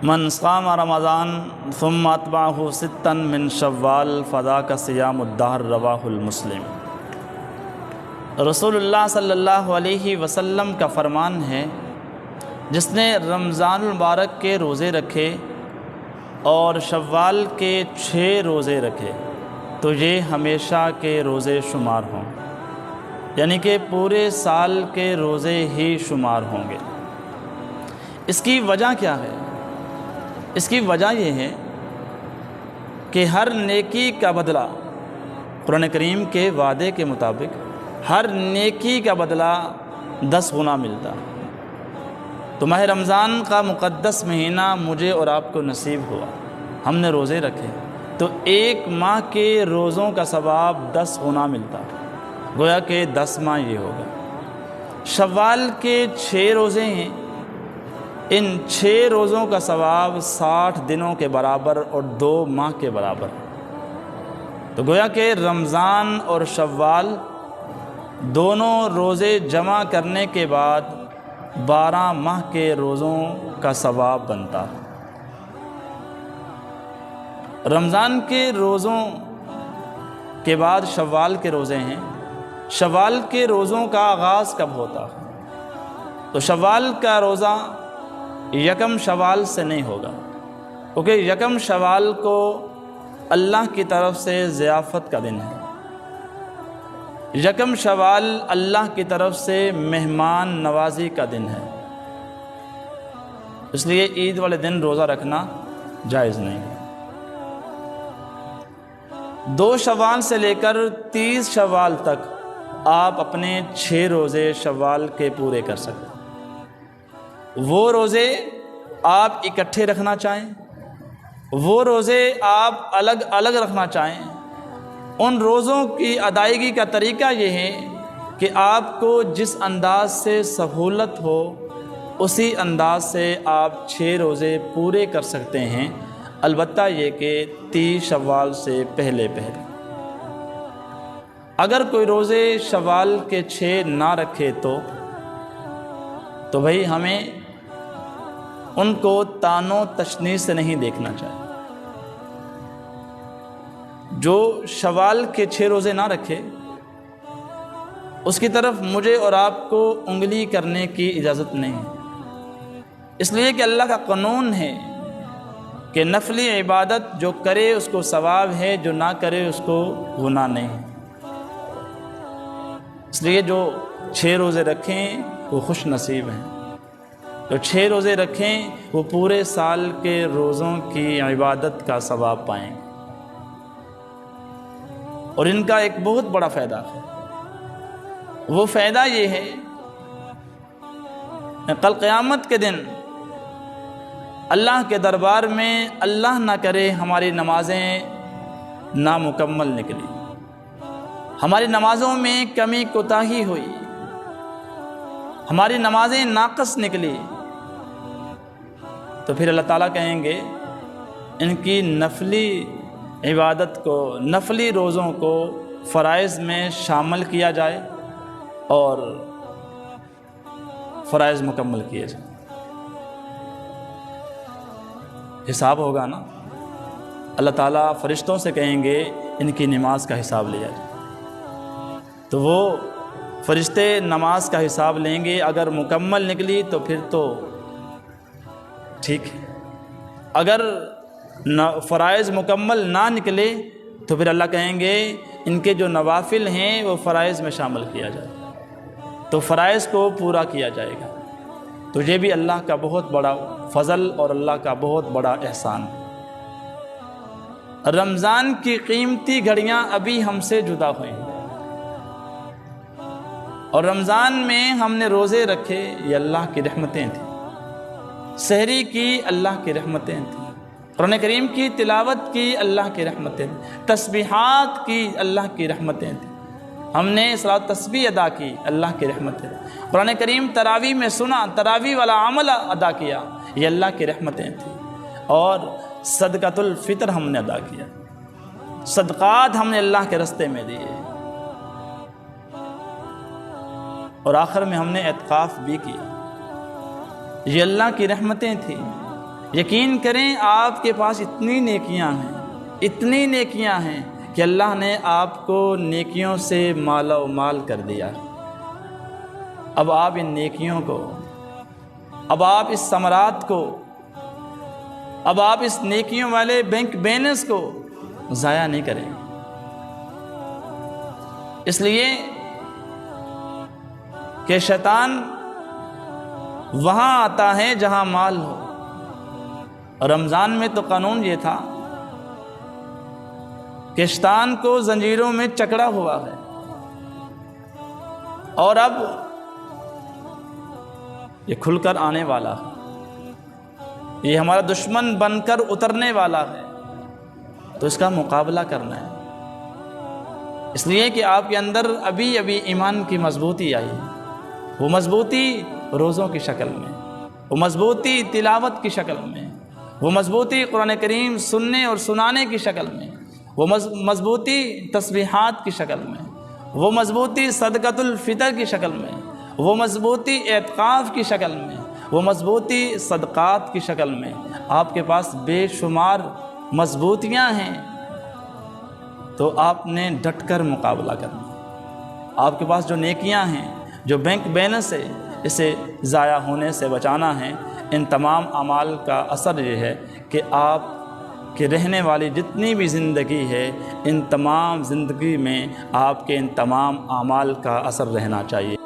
من صام رمضان ثم اتبعہ ستا من شوال فذاک صیام الدہر رواہ المسلم۔ رسول اللہ صلی اللہ علیہ وسلم کا فرمان ہے، جس نے رمضان المبارک کے روزے رکھے اور شوال کے 6 روزے رکھے تو یہ ہمیشہ کے روزے شمار ہوں، یعنی کہ پورے سال کے روزے ہی شمار ہوں گے۔ اس کی وجہ کیا ہے؟ اس کی وجہ یہ ہے کہ ہر نیکی کا بدلہ قرآن کریم کے وعدے کے مطابق ہر نیکی کا بدلہ 10 گنا ملتا۔ تو ماہ رمضان کا مقدس مہینہ مجھے اور آپ کو نصیب ہوا، ہم نے روزے رکھے تو 1 ماہ کے روزوں کا ثواب 10 گنا ملتا، گویا کہ 10 ماہ یہ ہوگا۔ شوال کے 6 روزے ہیں، ان 6 روزوں کا ثواب 60 دنوں کے برابر اور 2 ماہ کے برابر، تو گویا کہ رمضان اور شوال دونوں روزے جمع کرنے کے بعد 12 ماہ کے روزوں کا ثواب بنتا۔ رمضان کے روزوں کے بعد شوال کے روزے ہیں۔ شوال کے روزوں کا آغاز کب ہوتا؟ تو شوال کا روزہ 1 شوال سے نہیں ہوگا، کیونکہ 1 شوال کو اللہ کی طرف سے ضیافت کا دن ہے۔ 1 شوال اللہ کی طرف سے مہمان نوازی کا دن ہے، اس لیے عید والے دن روزہ رکھنا جائز نہیں ہے۔ 2 شوال سے لے کر 30 شوال تک آپ اپنے 6 روزے شوال کے پورے کر سکتے ہیں۔ وہ روزے آپ اکٹھے رکھنا چاہیں، وہ روزے آپ الگ الگ رکھنا چاہیں، ان روزوں کی ادائیگی کا طریقہ یہ ہے کہ آپ کو جس انداز سے سہولت ہو اسی انداز سے آپ 6 روزے پورے کر سکتے ہیں، البتہ یہ کہ 30 شوال سے پہلے۔ اگر کوئی روزے شوال کے 6 نہ رکھے تو بھئی ہمیں ان کو تان و تشنیع سے نہیں دیکھنا چاہیے۔ جو شوال کے 6 روزے نہ رکھے اس کی طرف مجھے اور آپ کو انگلی کرنے کی اجازت نہیں ہے، اس لیے کہ اللہ کا قانون ہے کہ نفلی عبادت جو کرے اس کو ثواب ہے، جو نہ کرے اس کو گناہ نہیں ہے۔ اس لیے جو 6 روزے رکھیں وہ خوش نصیب ہیں، جو 6 روزے رکھیں وہ پورے سال کے روزوں کی عبادت کا ثواب پائیں گے۔ اور ان کا ایک بہت بڑا فائدہ ہے، وہ فائدہ یہ ہے کہ کل قیامت کے دن اللہ کے دربار میں اللہ نہ کرے ہماری نمازیں نامکمل نکلی، ہماری نمازوں میں کمی کوتاہی ہوئی، ہماری نمازیں ناقص نکلی، تو پھر اللہ تعالیٰ کہیں گے ان کی نفلی عبادت کو، نفلی روزوں کو فرائض میں شامل کیا جائے اور فرائض مکمل کیے جائیں۔ حساب ہوگا نا، اللہ تعالیٰ فرشتوں سے کہیں گے ان کی نماز کا حساب لیا جائے، تو وہ فرشتے نماز کا حساب لیں گے، اگر مکمل نکلی تو پھر تو ٹھیک ہے، اگر فرائض مکمل نہ نکلے تو پھر اللہ کہیں گے ان کے جو نوافل ہیں وہ فرائض میں شامل کیا جائے، تو فرائض کو پورا کیا جائے گا۔ تو یہ بھی اللہ کا بہت بڑا فضل اور اللہ کا بہت بڑا احسان ہے۔ رمضان کی قیمتی گھڑیاں ابھی ہم سے جدا ہوئی ہیں، اور رمضان میں ہم نے روزے رکھے، یہ اللہ کی رحمتیں تھیں، سحری کی اللہ کی رحمتیں تھیں، قرآن کریم کی تلاوت کی اللہ کی رحمتیں، تسبیحات کی اللہ کی رحمتیں تھیں، ہم نے صلاۃ تسبیح ادا کی اللہ کی رحمتیں، قرآن کریم تراویح میں سنا، تراویح والا عمل ادا کیا، یہ اللہ کی رحمتیں تھیں، اور صدقۃ الفطر ہم نے ادا کیا، صدقات ہم نے اللہ کے راستے میں دیے، اور آخر میں ہم نے اعتکاف بھی کیا، یہ اللہ کی رحمتیں تھیں، یقین کریں آپ کے پاس اتنی نیکیاں ہیں کہ اللہ نے آپ کو نیکیوں سے مالا و مال کر دیا۔ اب آپ ان نیکیوں کو، اب آپ اس ثمرات کو، اب آپ اس نیکیوں والے بینک بیلنس کو ضائع نہیں کریں۔ اس لیے کہ شیطان وہاں آتا ہے جہاں مال ہو، اور رمضان میں تو قانون یہ تھا کہ شیطان کو زنجیروں میں جکڑا ہوا ہے، اور اب یہ کھل کر آنے والا ہے، یہ ہمارا دشمن بن کر اترنے والا ہے، تو اس کا مقابلہ کرنا ہے۔ اس لیے کہ آپ کے اندر ابھی ایمان کی مضبوطی آئی ہے، وہ مضبوطی روزوں کی شکل میں، وہ مضبوطی تلاوت کی شکل میں، وہ مضبوطی قرآن کریم سننے اور سنانے کی شکل میں، وہ مضبوطی تسبیحات کی شکل میں، وہ مضبوطی صدقۃ الفطر کی شکل میں، وہ مضبوطی اعتکاف کی شکل میں، وہ مضبوطی صدقات کی شکل میں، آپ کے پاس بے شمار مضبوطیاں ہیں، تو آپ نے ڈٹ کر مقابلہ کرنا۔ آپ کے پاس جو نیکیاں ہیں، جو بینک بیلنس ہے، اسے ضائع ہونے سے بچانا ہے۔ ان تمام اعمال کا اثر یہ ہے کہ آپ کے رہنے والی جتنی بھی زندگی ہے، ان تمام زندگی میں آپ کے ان تمام اعمال کا اثر رہنا چاہیے۔